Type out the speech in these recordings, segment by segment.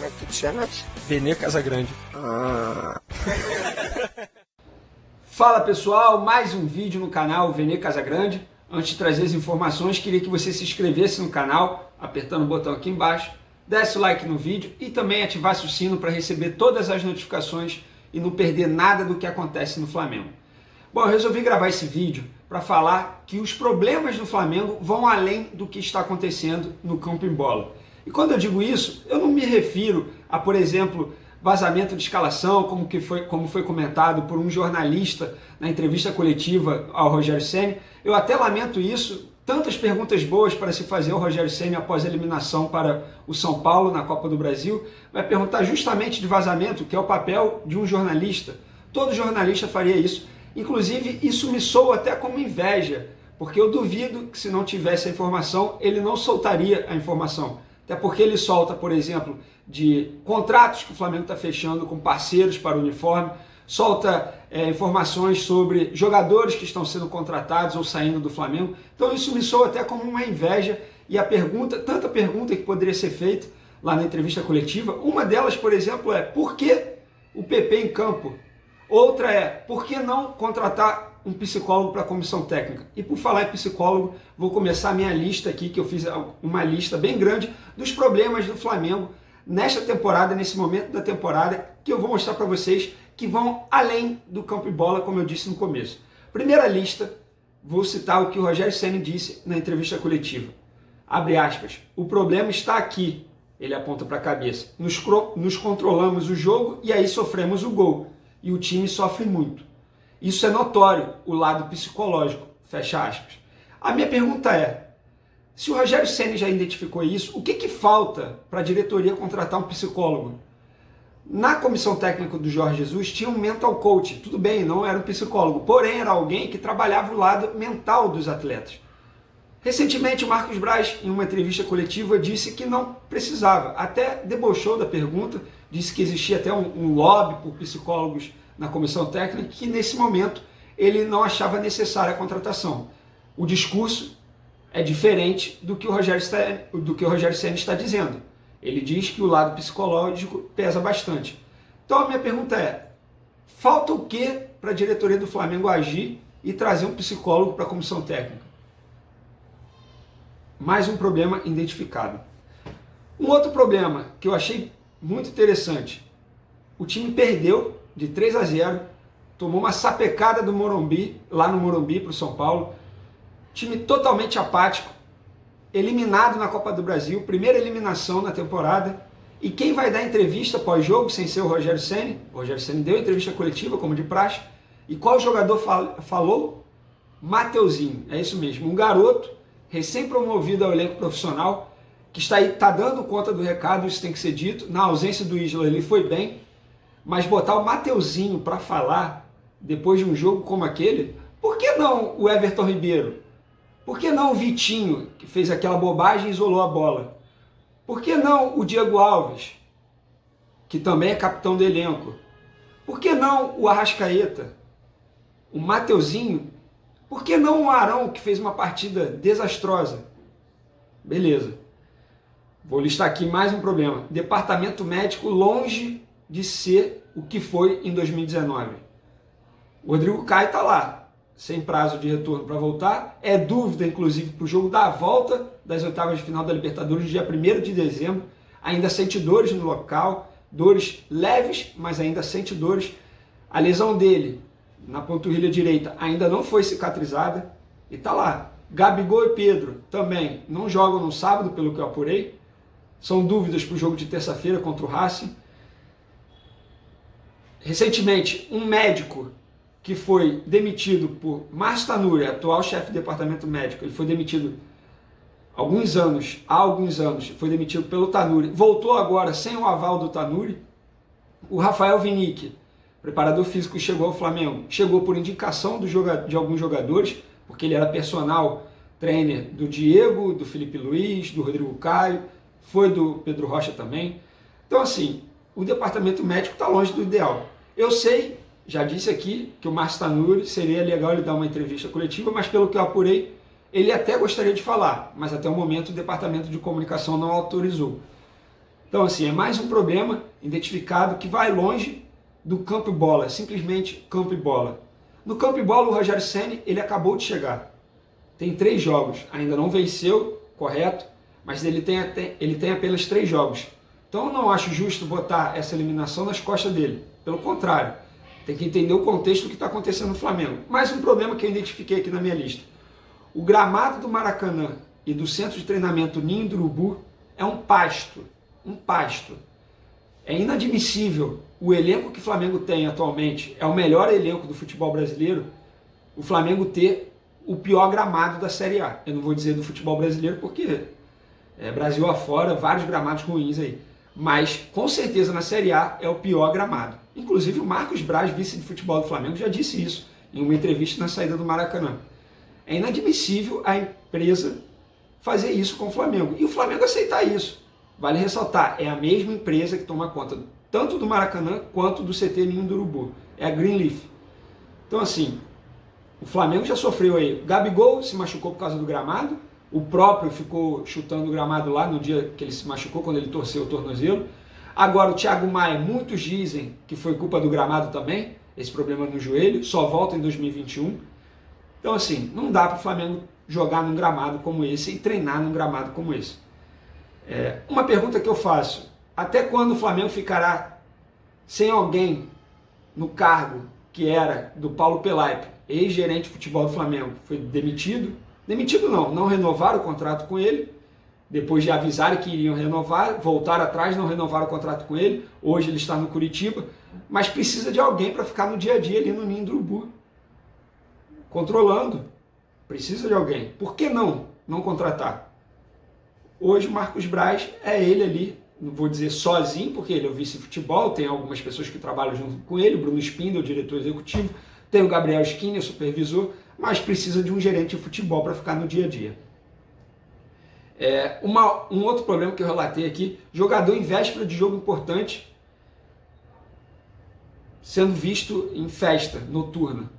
Como é que tu te chamas? Vene Casagrande. Fala pessoal, mais um vídeo no canal Vene Casagrande. Antes de trazer as informações, queria que você se inscrevesse no canal, apertando o botão aqui embaixo, desse o like no vídeo e também ativasse o sino para receber todas as notificações e não perder nada do que acontece no Flamengo. Bom, eu resolvi gravar esse vídeo para falar que os problemas do Flamengo vão além do que está acontecendo no campo em bola. E quando eu digo isso, eu não me refiro a, por exemplo, vazamento de escalação, como foi comentado por um jornalista na entrevista coletiva ao Rogério Ceni. Eu até lamento isso, tantas perguntas boas para se fazer ao Rogério Ceni após a eliminação para o São Paulo na Copa do Brasil. Vai perguntar justamente de vazamento, que é o papel de um jornalista. Todo jornalista faria isso. Inclusive, isso me soa até como inveja, porque eu duvido que se não tivesse a informação, ele não soltaria a informação. Até porque ele solta, por exemplo, de contratos que o Flamengo está fechando com parceiros para o uniforme, solta informações sobre jogadores que estão sendo contratados ou saindo do Flamengo. Então isso me soa até como uma inveja e a pergunta, tanta pergunta que poderia ser feita lá na entrevista coletiva. Uma delas, por exemplo, é por que o PP em campo? Outra é, por que não contratar um psicólogo para a comissão técnica? E por falar em psicólogo, vou começar a minha lista aqui, que eu fiz uma lista bem grande dos problemas do Flamengo nesta temporada, nesse momento da temporada, que eu vou mostrar para vocês que vão além do campo e bola, como eu disse no começo. Primeira lista, vou citar o que o Rogério Ceni disse na entrevista coletiva. Abre aspas, o problema está aqui, ele aponta para a cabeça. Nos controlamos o jogo e aí sofremos o gol. E o time sofre muito. Isso é notório, o lado psicológico, fecha aspas. A minha pergunta é, se o Rogério Ceni já identificou isso, o que falta para a diretoria contratar um psicólogo? Na comissão técnica do Jorge Jesus tinha um mental coach, tudo bem, não era um psicólogo, porém era alguém que trabalhava o lado mental dos atletas. Recentemente o Marcos Braz, em uma entrevista coletiva, disse que não precisava, até debochou da pergunta, disse que existia até um lobby por psicólogos na comissão técnica, que nesse momento ele não achava necessária a contratação. O discurso é diferente do que o Rogério Ceni está dizendo. Ele diz que o lado psicológico pesa bastante. Então a minha pergunta é, falta o que para a diretoria do Flamengo agir e trazer um psicólogo para a comissão técnica? Mais um problema identificado. Um outro problema que eu achei muito interessante. O time perdeu de 3-0, tomou uma sapecada do Morumbi, lá no Morumbi para o São Paulo. Time totalmente apático, eliminado na Copa do Brasil, primeira eliminação na temporada. E quem vai dar entrevista pós-jogo, sem ser o Rogério Ceni? O Rogério Ceni deu entrevista coletiva, como de praxe. E qual jogador falou? Mateuzinho, é isso mesmo, um garoto recém-promovido ao elenco profissional, que está dando conta do recado, isso tem que ser dito. Na ausência do Isla, ele foi bem, mas botar o Mateuzinho para falar, depois de um jogo como aquele, por que não o Everton Ribeiro? Por que não o Vitinho, que fez aquela bobagem e isolou a bola? Por que não o Diego Alves, que também é capitão do elenco? Por que não o Arrascaeta? O Mateuzinho? Por que não o Arão, que fez uma partida desastrosa? Beleza. Vou listar aqui mais um problema. Departamento médico longe de ser o que foi em 2019. O Rodrigo Caio está lá, sem prazo de retorno para voltar. É dúvida, inclusive, para o jogo da volta das oitavas de final da Libertadores, dia 1º de dezembro. Ainda sente dores no local, dores leves, mas ainda sente dores. A lesão dele na panturrilha direita ainda não foi cicatrizada e está lá. Gabigol e Pedro também não jogam no sábado, pelo que eu apurei. São dúvidas para o jogo de terça-feira contra o Racing. Recentemente, um médico que foi demitido por Márcio Tanuri, atual chefe do departamento médico, ele foi demitido há alguns anos, foi demitido pelo Tanuri, voltou agora sem o aval do Tanuri. O Rafael Vinick, preparador físico, chegou ao Flamengo, chegou por indicação de alguns jogadores, porque ele era personal trainer do Diego, do Felipe Luiz, do Rodrigo Caio, foi do Pedro Rocha também. Então assim, o departamento médico está longe do ideal. Eu sei, já disse aqui, que o Márcio Tanuri seria legal ele dar uma entrevista coletiva, mas pelo que eu apurei, ele até gostaria de falar, mas até o momento o departamento de comunicação não autorizou. Então, assim, é mais um problema identificado que vai longe do campo e bola, simplesmente campo e bola. No campo e bola, o Rogério Ceni, ele acabou de chegar. Tem 3 jogos, ainda não venceu, correto, mas ele tem apenas 3 jogos. Então eu não acho justo botar essa eliminação nas costas dele. Pelo contrário, tem que entender o contexto do que está acontecendo no Flamengo. Mais um problema que eu identifiquei aqui na minha lista. O gramado do Maracanã e do centro de treinamento Ninho do Urubu é um pasto. Um pasto. É inadmissível o elenco que o Flamengo tem atualmente, é o melhor elenco do futebol brasileiro, o Flamengo ter o pior gramado da Série A. Eu não vou dizer do futebol brasileiro porque Brasil afora, vários gramados ruins aí. Mas, com certeza, na Série A é o pior gramado. Inclusive, o Marcos Braz, vice de futebol do Flamengo, já disse isso em uma entrevista na saída do Maracanã. É inadmissível a empresa fazer isso com o Flamengo. E o Flamengo aceitar isso. Vale ressaltar, é a mesma empresa que toma conta tanto do Maracanã quanto do CT Ninho do Urubu. É a Greenleaf. Então, assim, o Flamengo já sofreu aí. O Gabigol se machucou por causa do gramado. O próprio ficou chutando o gramado lá no dia que ele se machucou, quando ele torceu o tornozelo. Agora o Thiago Maia, muitos dizem que foi culpa do gramado também, esse problema no joelho, só volta em 2021. Então assim, não dá para o Flamengo jogar num gramado como esse e treinar num gramado como esse. Uma pergunta que eu faço, até quando o Flamengo ficará sem alguém no cargo que era do Paulo Pelaipe, ex-gerente de futebol do Flamengo, foi demitido? Demitido não renovaram o contrato com ele, depois de avisarem que iriam renovar, voltaram atrás, não renovaram o contrato com ele, hoje ele está no Curitiba, mas precisa de alguém para ficar no dia a dia ali no Ninho do Urubu, controlando, precisa de alguém. Por que não contratar? Hoje o Marcos Braz é ele ali, não vou dizer sozinho, porque ele é o vice-futebol, tem algumas pessoas que trabalham junto com ele, o Bruno Spindel, o diretor executivo, tem o Gabriel Skinner, supervisor, mas precisa de um gerente de futebol para ficar no dia a dia. Um outro problema que eu relatei aqui, jogador em véspera de jogo importante sendo visto em festa noturna.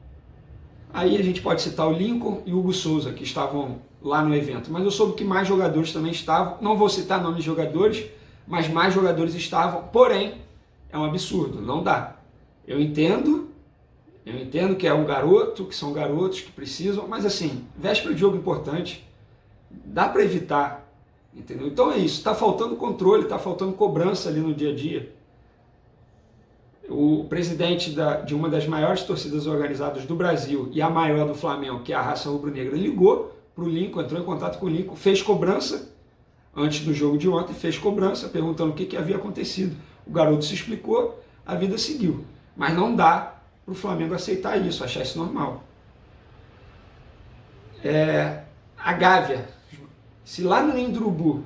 Aí a gente pode citar o Lincoln e o Hugo Souza, que estavam lá no evento, mas eu soube que mais jogadores também estavam, não vou citar nomes de jogadores, mas mais jogadores estavam, porém, é um absurdo, não dá. Eu entendo que é um garoto, que são garotos que precisam, mas assim, véspera de jogo importante, dá para evitar, entendeu? Então é isso, está faltando controle, está faltando cobrança ali no dia a dia. O presidente de uma das maiores torcidas organizadas do Brasil e a maior do Flamengo, que é a Raça Rubro-Negra, ligou para o Lincoln, entrou em contato com o Lincoln, fez cobrança antes do jogo de ontem, fez cobrança perguntando o que havia acontecido. O garoto se explicou, a vida seguiu, mas não dá para o Flamengo aceitar isso, achar isso normal. A Gávea, se lá no Ninho do Urubu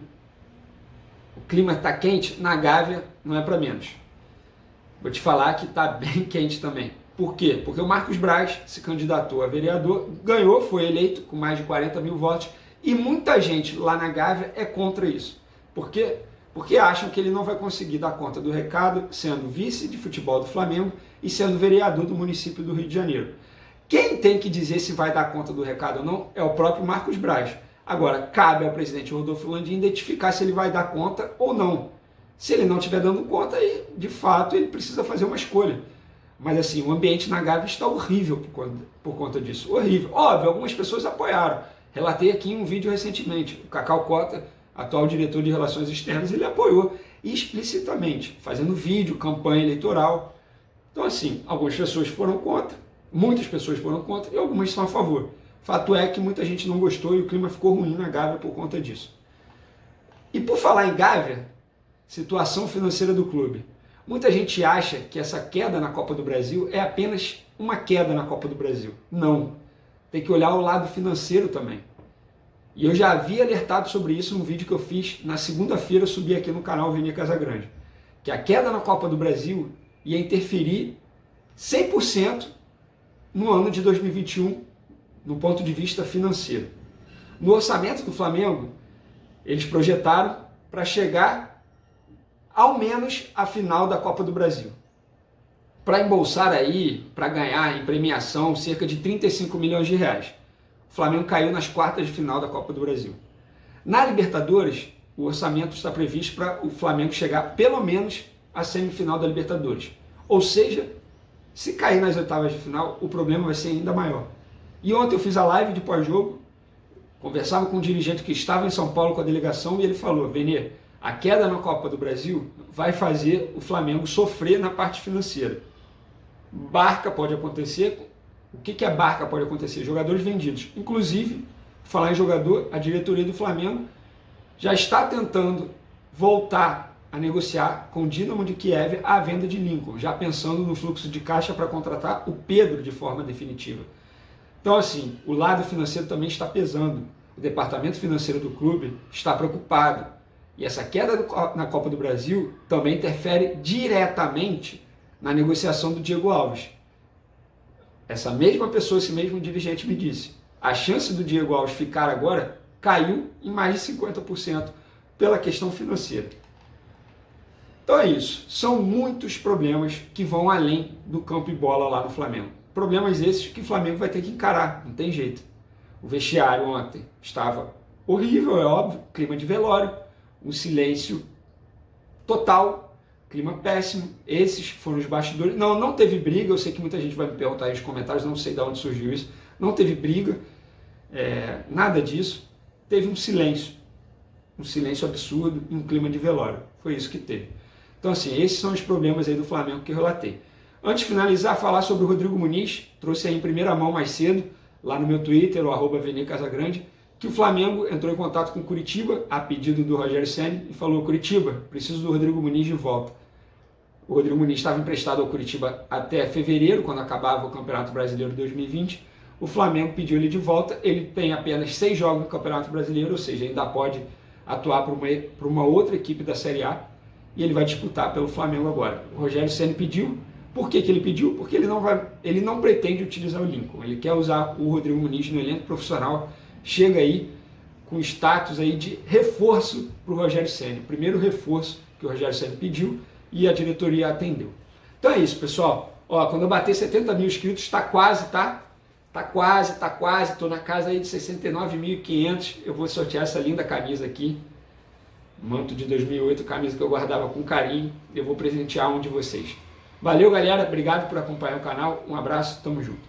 o clima está quente, na Gávea não é para menos. Vou te falar que está bem quente também. Por quê? Porque o Marcos Braz se candidatou a vereador, ganhou, foi eleito com mais de 40 mil votos, e muita gente lá na Gávea é contra isso. Por quê? Porque acham que ele não vai conseguir dar conta do recado, sendo vice de futebol do Flamengo e sendo vereador do município do Rio de Janeiro. Quem tem que dizer se vai dar conta do recado ou não é o próprio Marcos Braz. Agora, cabe ao presidente Rodolfo Landim identificar se ele vai dar conta ou não. Se ele não estiver dando conta, aí, de fato, ele precisa fazer uma escolha. Mas assim, o ambiente na Gávea está horrível por conta disso. Horrível. Óbvio, algumas pessoas apoiaram. Relatei aqui em um vídeo recentemente. O Cacau Cota, atual diretor de Relações Externas, ele apoiou explicitamente, fazendo vídeo, campanha eleitoral. Então assim, algumas pessoas foram contra, muitas pessoas foram contra e algumas são a favor. Fato é que muita gente não gostou e o clima ficou ruim na Gávea por conta disso. E por falar em Gávea, situação financeira do clube. Muita gente acha que essa queda na Copa do Brasil é apenas uma queda na Copa do Brasil. Não. Tem que olhar o lado financeiro também. E eu já havia alertado sobre isso num vídeo que eu fiz na segunda-feira, eu subi aqui no canal Vene Casagrande. Que a queda na Copa do Brasil ia interferir 100% no ano de 2021, no ponto de vista financeiro. No orçamento do Flamengo, eles projetaram para chegar ao menos à final da Copa do Brasil. Para embolsar aí, para ganhar em premiação cerca de 35 milhões de reais. O Flamengo caiu nas quartas de final da Copa do Brasil. Na Libertadores, o orçamento está previsto para o Flamengo chegar pelo menos à semifinal da Libertadores. Ou seja, se cair nas oitavas de final, o problema vai ser ainda maior. E ontem eu fiz a live de pós-jogo, conversava com um dirigente que estava em São Paulo com a delegação e ele falou: Vene, a queda na Copa do Brasil vai fazer o Flamengo sofrer na parte financeira. Barca pode acontecer. O que a barca pode acontecer? Jogadores vendidos. Inclusive, falar em jogador, a diretoria do Flamengo já está tentando voltar a negociar com o Dinamo de Kiev a venda de Lincoln, já pensando no fluxo de caixa para contratar o Pedro de forma definitiva. Então, assim, o lado financeiro também está pesando. O departamento financeiro do clube está preocupado. E essa queda na Copa do Brasil também interfere diretamente na negociação do Diego Alves. Essa mesma pessoa, esse mesmo dirigente me disse: a chance do Diego Alves ficar agora caiu em mais de 50% pela questão financeira. Então é isso. São muitos problemas que vão além do campo e bola lá no Flamengo. Problemas esses que o Flamengo vai ter que encarar, não tem jeito. O vestiário ontem estava horrível, é óbvio, clima de velório, um silêncio total, clima péssimo. Esses foram os bastidores. Não teve briga, eu sei que muita gente vai me perguntar aí nos comentários, não sei de onde surgiu isso. Não teve briga, nada disso. Teve um silêncio absurdo e um clima de velório. Foi isso que teve. Então, assim, esses são os problemas aí do Flamengo que eu relatei. Antes de finalizar, falar sobre o Rodrigo Muniz, trouxe aí em primeira mão mais cedo, lá no meu Twitter, o @VeneCasagrande, que o Flamengo entrou em contato com o Curitiba, a pedido do Rogério Ceni, e falou: Curitiba, preciso do Rodrigo Muniz de volta. O Rodrigo Muniz estava emprestado ao Curitiba até fevereiro, quando acabava o Campeonato Brasileiro de 2020. O Flamengo pediu ele de volta, ele tem apenas 6 jogos no Campeonato Brasileiro, ou seja, ainda pode atuar para uma outra equipe da Série A, e ele vai disputar pelo Flamengo agora. O Rogério Ceni pediu. Por que ele pediu? Porque ele não pretende utilizar o Lincoln, ele quer usar o Rodrigo Muniz no elenco profissional, chega aí com status aí de reforço para o Rogério Ceni, primeiro reforço que o Rogério Ceni pediu e a diretoria atendeu. Então é isso, pessoal. Ó, quando eu bater 70 mil inscritos, está quase, estou na casa aí de 69.500, eu vou sortear essa linda camisa aqui, manto de 2008, camisa que eu guardava com carinho, eu vou presentear um de vocês. Valeu, galera, obrigado por acompanhar o canal, um abraço, tamo junto.